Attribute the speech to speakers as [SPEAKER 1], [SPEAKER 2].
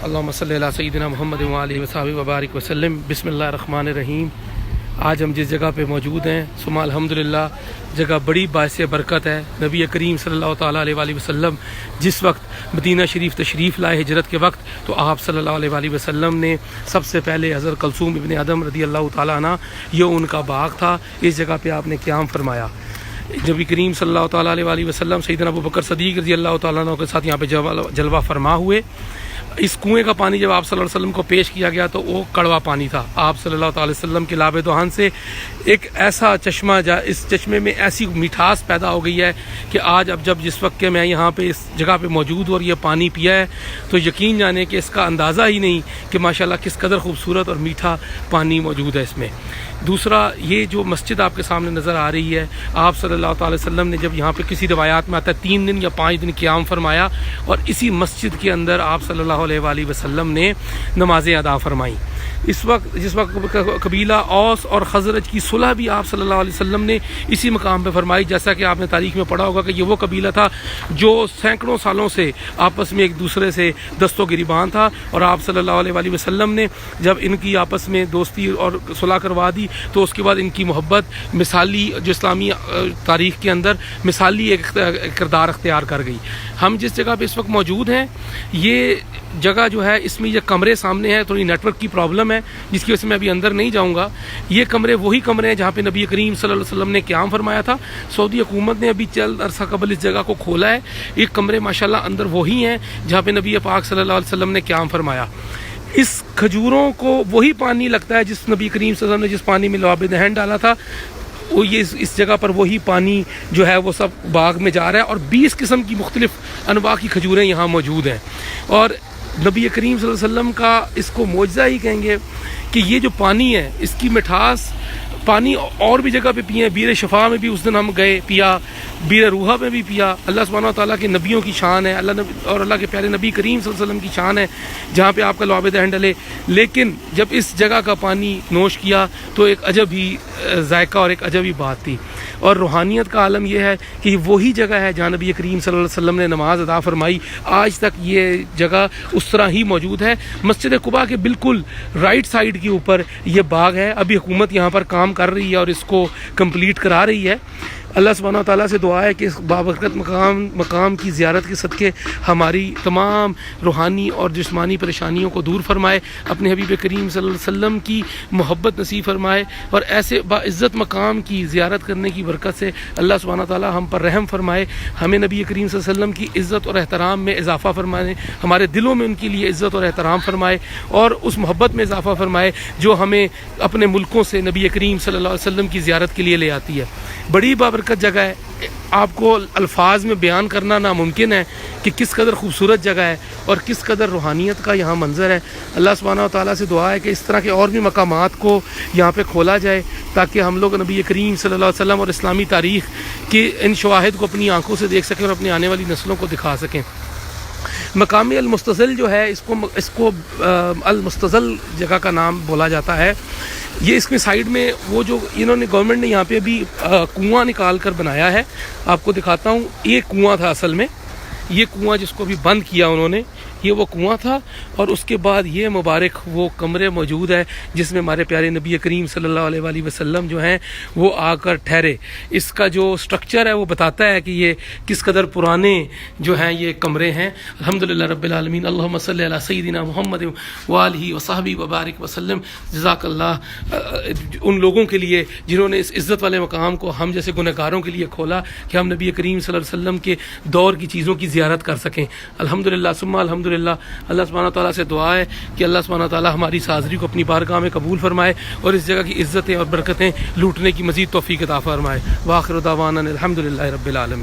[SPEAKER 1] اللہم صلی علی سیدنا محمد و آلہ وصحبہ وبارک وسلم۔ بسم اللہ الرحمن الرحیم۔ آج ہم جس جگہ پہ موجود ہیں ثم الحمدللہ جگہ بڑی باعث برکت ہے۔ نبی کریم صلی اللہ تعالیٰ علیہ وآلہ وسلم جس وقت مدینہ شریف تشریف لائے ہجرت کے وقت، تو آپ صلی اللہ علیہ وآلہ وسلم نے سب سے پہلے حضرت کلثوم ابن ادم رضی اللہ تعالیٰ عنہ، یہ ان کا باغ تھا، اس جگہ پہ آپ نے قیام فرمایا۔ نبی کریم صلی اللہ تعالیٰ علیہ وآلہ وسلم سیدنا ابو بکر صدیق رضی اللہ تعالیٰ عنہ کے ساتھ یہاں پہ جلوہ فرما ہوئے۔ اس کنویں کا پانی جب آپ صلی اللہ علیہ وسلم کو پیش کیا گیا تو وہ کڑوا پانی تھا۔ آپ صلی اللہ تعالی وسلم کے لاب دہان سے ایک ایسا چشمہ اس چشمے میں ایسی مٹھاس پیدا ہو گئی ہے کہ آج جس وقت کہ میں یہاں پہ اس جگہ پہ موجود ہوں اور یہ پانی پیا ہے تو یقین جانے کہ اس کا اندازہ ہی نہیں کہ ماشاءاللہ کس قدر خوبصورت اور میٹھا پانی موجود ہے اس میں۔ دوسرا، یہ جو مسجد آپ کے سامنے نظر آ رہی ہے، آپ صلی اللہ تعالی وسلم نے جب یہاں پہ کسی روایات میں آتا ہے 3 دن یا 5 دن قیام فرمایا، اور اسی مسجد کے اندر آپ صلی اللہ علیہ وآلہ وسلم نے نمازیں ادا فرمائیں۔ جس وقت قبیلہ اوس اور خزرج کی صلح بھی آپ صلی اللہ علیہ وسلم نے اسی مقام پہ فرمائی، جیسا کہ آپ نے تاریخ میں پڑھا ہوگا کہ یہ وہ قبیلہ تھا جو سینکڑوں سالوں سے آپس میں ایک دوسرے سے دست و گریبان تھا، اور آپ صلی اللہ علیہ وآلہ وسلم نے جب ان کی آپس میں دوستی اور صلح کروا دی تو اس کے بعد ان کی محبت مثالی، جو اسلامی تاریخ کے اندر مثالی ایک کردار اختیار کر گئی۔ ہم جس جگہ پہ اس وقت موجود ہیں، یہ جگہ جو ہے اس میں یہ کمرے سامنے ہیں، تھوڑی نیٹ ورک کی پرابلم ہے جس کی وجہ سے میں ابھی اندر نہیں جاؤں گا۔ یہ کمرے وہی کمرے ہیں جہاں پہ نبی کریم صلی اللہ علیہ وسلم نے قیام فرمایا تھا۔ سعودی حکومت نے ابھی چند عرصہ قبل اس جگہ کو کھولا ہے۔ یہ کمرے ماشاءاللہ اندر وہی ہیں جہاں پہ نبی پاک صلی اللہ علیہ وسلم نے قیام فرمایا۔ اس کھجوروں کو وہی پانی لگتا ہے جس نبی کریم صلی اللہ علیہ وسلم نے جس پانی میں لعاب دہن ڈالا تھا، وہ یہ اس جگہ پر وہی پانی جو ہے وہ سب باغ میں جا رہا ہے، اور 20 قسم کی مختلف انواع کی کھجوریں یہاں موجود ہیں۔ اور نبی کریم صلی اللہ علیہ وسلم کا اس کو معجزہ ہی کہیں گے کہ یہ جو پانی ہے اس کی مٹھاس پانی اور بھی جگہ پہ پیے ہیں۔ بیر شفا میں بھی اس دن ہم گئے، پیا، بیر روحہ میں بھی پیا۔ اللہ سبحانہ تعالیٰ کے نبیوں کی شان ہے، اللہ کے پیارے نبی کریم صلی اللہ علیہ وسلم کی شان ہے جہاں پہ آپ کا لعاب دہن ڈلے۔ لیکن جب اس جگہ کا پانی نوش کیا تو ایک عجب ہی ذائقہ اور ایک عجب ہی بات تھی۔ اور روحانیت کا عالم یہ ہے کہ یہ وہی جگہ ہے جہاں نبی کریم صلی اللہ علیہ وسلم نے نماز ادا فرمائی۔ آج تک یہ جگہ اس طرح ہی موجود ہے۔ مسجد قباء کے بالکل رائٹ سائڈ کے اوپر یہ باغ ہے۔ ابھی حکومت یہاں پر کام کر رہی ہے اور اس کو کمپلیٹ کرا رہی ہے۔ اللہ سبحانہ تعالیٰ سے دعا ہے کہ اس بابرکت مقام کی زیارت کے صدقے ہماری تمام روحانی اور جسمانی پریشانیوں کو دور فرمائے، اپنے حبیب کریم صلی اللہ علیہ وسلم کی محبت نصیب فرمائے، اور ایسے باعزت مقام کی زیارت کرنے کی برکت سے اللہ سبحانہ تعالیٰ ہم پر رحم فرمائے، ہمیں نبی کریم صلی اللہ علیہ وسلم کی عزت اور احترام میں اضافہ فرمائے، ہمارے دلوں میں ان کے لیے عزت اور احترام فرمائے، اور اس محبت میں اضافہ فرمائے جو ہمیں اپنے ملکوں سے نبی کریم صلی اللہ علیہ وسلم کی زیارت کے لیے لے آتی ہے۔ بڑی بابرکت جگہ ہے، آپ کو الفاظ میں بیان کرنا ناممکن ہے کہ کس قدر خوبصورت جگہ ہے اور کس قدر روحانیت کا یہاں منظر ہے۔ اللہ سبحانہ و تعالیٰ سے دعا ہے کہ اس طرح کے اور بھی مقامات کو یہاں پہ کھولا جائے تاکہ ہم لوگ نبی کریم صلی اللہ علیہ وسلم اور اسلامی تاریخ کے ان شواہد کو اپنی آنکھوں سے دیکھ سکیں اور اپنی آنے والی نسلوں کو دکھا سکیں۔ مقام المستظل جو ہے اس کو المستظل جگہ کا نام بولا جاتا ہے۔ یہ اس میں سائیڈ میں وہ جو انہوں نے گورنمنٹ نے یہاں پہ ابھی کنواں نکال کر بنایا ہے، آپ کو دکھاتا ہوں۔ یہ کنواں تھا اصل میں، یہ کنواں جس کو بھی بند کیا انہوں نے، یہ وہ کنواں تھا، اور اس کے بعد یہ مبارک وہ کمرے موجود ہے جس میں ہمارے پیارے نبی کریم صلی اللہ علیہ وآلہ وسلم جو ہیں وہ آ کر ٹھہرے۔ اس کا جو سٹرکچر ہے وہ بتاتا ہے کہ یہ کس قدر پرانے جو ہیں یہ کمرے ہیں۔ الحمدللہ رب العالمین، اللہم صلی علی سیدنا محمد وآلہ وصحبہ وبارک وسلم۔ جزاک اللہ ان لوگوں کے لیے جنہوں نے اس عزت والے مقام کو ہم جیسے گنہگاروں کے لیے کھولا کہ ہم نبی کریم صلی اللہ علیہ وسلم کے دور کی چیزوں کی زیارت کر سکیں۔ الحمدللہ ثم الحمدللہ۔ اللہ سبحانہ تعالیٰ سے دعا ہے کہ اللہ سبحانہ تعالیٰ ہماری اس حاضری کو اپنی بارگاہ میں قبول فرمائے اور اس جگہ کی عزتیں اور برکتیں لوٹنے کی مزید توفیق عطا فرمائے۔ وآخر دعوانا الحمدللہ رب العالمین۔